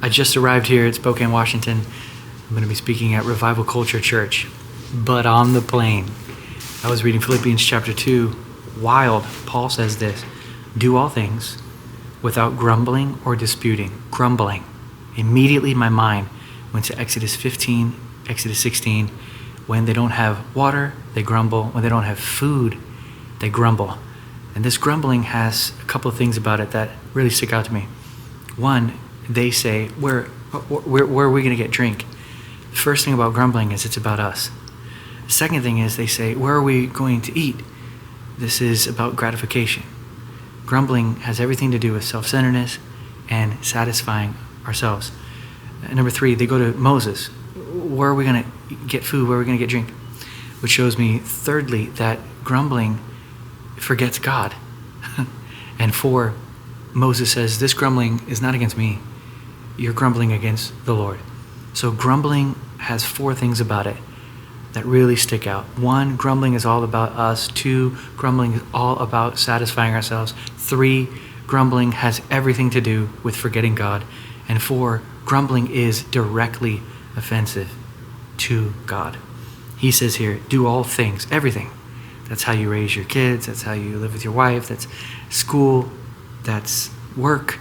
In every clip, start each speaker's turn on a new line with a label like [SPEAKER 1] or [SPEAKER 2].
[SPEAKER 1] I just arrived here at Spokane, Washington. I'm going to be speaking at Revival Culture Church. But on the plane, I was reading Philippians chapter 2. Wild, Paul says this: do all things without grumbling or disputing. Grumbling. Immediately my mind went to Exodus 15, Exodus 16. When they don't have water, they grumble. When they don't have food, they grumble. And this grumbling has a couple of things about it that really stick out to me. One, they say, where are we going to get drink? The first thing about grumbling is it's about us. The second thing is they say, where are we going to eat? This is about gratification. Grumbling has everything to do with self-centeredness and satisfying ourselves. Number three, they go to Moses. Where are we going to get food? Where are we going to get drink? Which shows me, thirdly, that grumbling forgets God. And four, Moses says, this grumbling is not against me. You're grumbling against the Lord. So grumbling has four things about it that really stick out. One, grumbling is all about us. Two, grumbling is all about satisfying ourselves. Three, grumbling has everything to do with forgetting God. And four, grumbling is directly offensive to God. He says here, do all things, everything. That's how you raise your kids. That's how you live with your wife. That's school. That's work.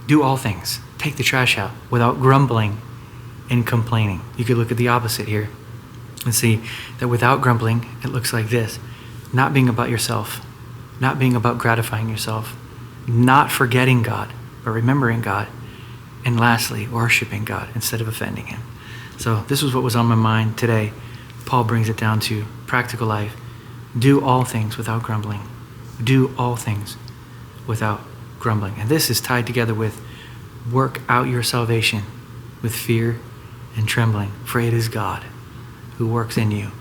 [SPEAKER 1] Do all things. Take the trash out without grumbling and complaining. You could look at the opposite here and see that without grumbling, it looks like this: not being about yourself, not being about gratifying yourself, not forgetting God, but remembering God, and lastly, worshiping God instead of offending him. So this was what was on my mind today. Paul brings it down to practical life. Do all things without grumbling. Do all things without grumbling. And this is tied together with work out your salvation with fear and trembling, for it is God who works in you,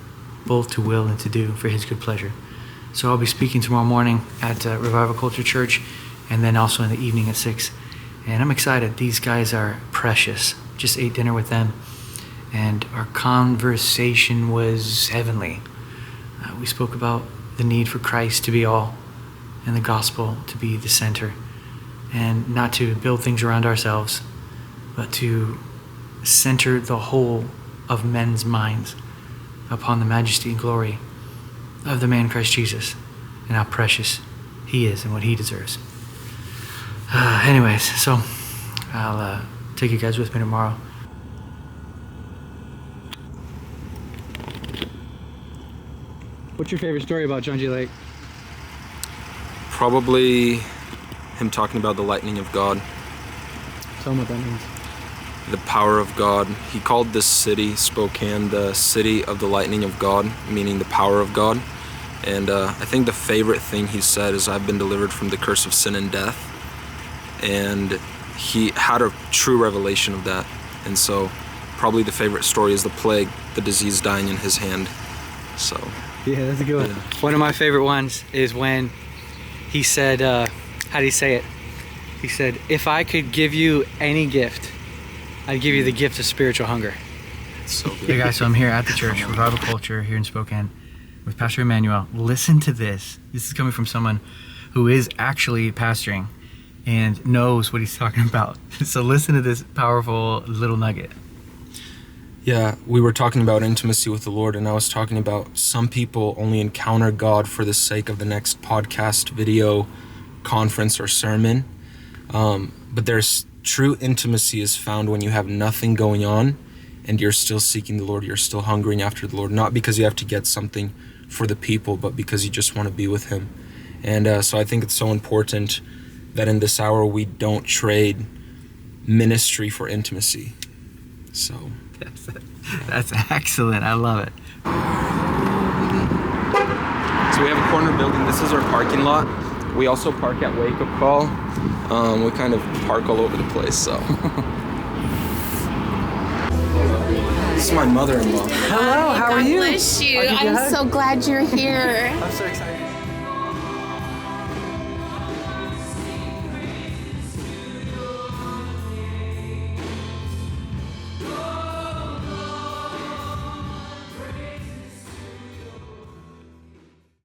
[SPEAKER 1] both to will and to do for his good pleasure. So I'll be speaking tomorrow morning at Revival Culture Church, and then also in the evening at 6. And I'm excited. These guys are precious. Just ate dinner with them, and our conversation was heavenly. We spoke about the need for Christ to be all and the gospel to be the center, and not to build things around ourselves, but to center the whole of men's minds upon the majesty and glory of the man Christ Jesus and how precious he is and what he deserves. Anyways, so I'll take you guys with me tomorrow. What's your favorite story about John G. Lake?
[SPEAKER 2] Probably him talking about the lightning of God.
[SPEAKER 1] Tell him what that means.
[SPEAKER 2] The power of God. He called this city, Spokane, the city of the lightning of God, meaning the power of God. And I think the favorite thing he said is, I've been delivered from the curse of sin and death. And he had a true revelation of that. And so probably the favorite story is the plague, the disease dying in his hand. So
[SPEAKER 1] yeah, that's a good one.
[SPEAKER 2] Yeah.
[SPEAKER 1] One of my favorite ones is when he said, how do you say it? He said, if I could give you any gift, I'd give you the gift of spiritual hunger.
[SPEAKER 2] It's so good.
[SPEAKER 1] Hey guys, so I'm here at the church, Revival Culture, here in Spokane, with Pastor Emmanuel. Listen to this. This is coming from someone who is actually pastoring and knows what he's talking about. So listen to this powerful little nugget.
[SPEAKER 2] Yeah, we were talking about intimacy with the Lord, and I was talking about some people only encounter God for the sake of the next podcast, video, conference, or sermon. But there's true intimacy is found when you have nothing going on and you're still seeking the Lord, you're still hungering after the Lord, not because you have to get something for the people, but because you just want to be with him. And so I think it's so important that in this hour we don't trade ministry for intimacy. So
[SPEAKER 1] That's excellent. I love it.
[SPEAKER 2] So we have a corner building. This is our parking lot. We also park at Wake Up Call. We kind of park all over the place, so. This is my mother-in-law.
[SPEAKER 1] Hello, how are you?
[SPEAKER 3] God bless you. I'm so glad you're here.
[SPEAKER 1] I'm so excited.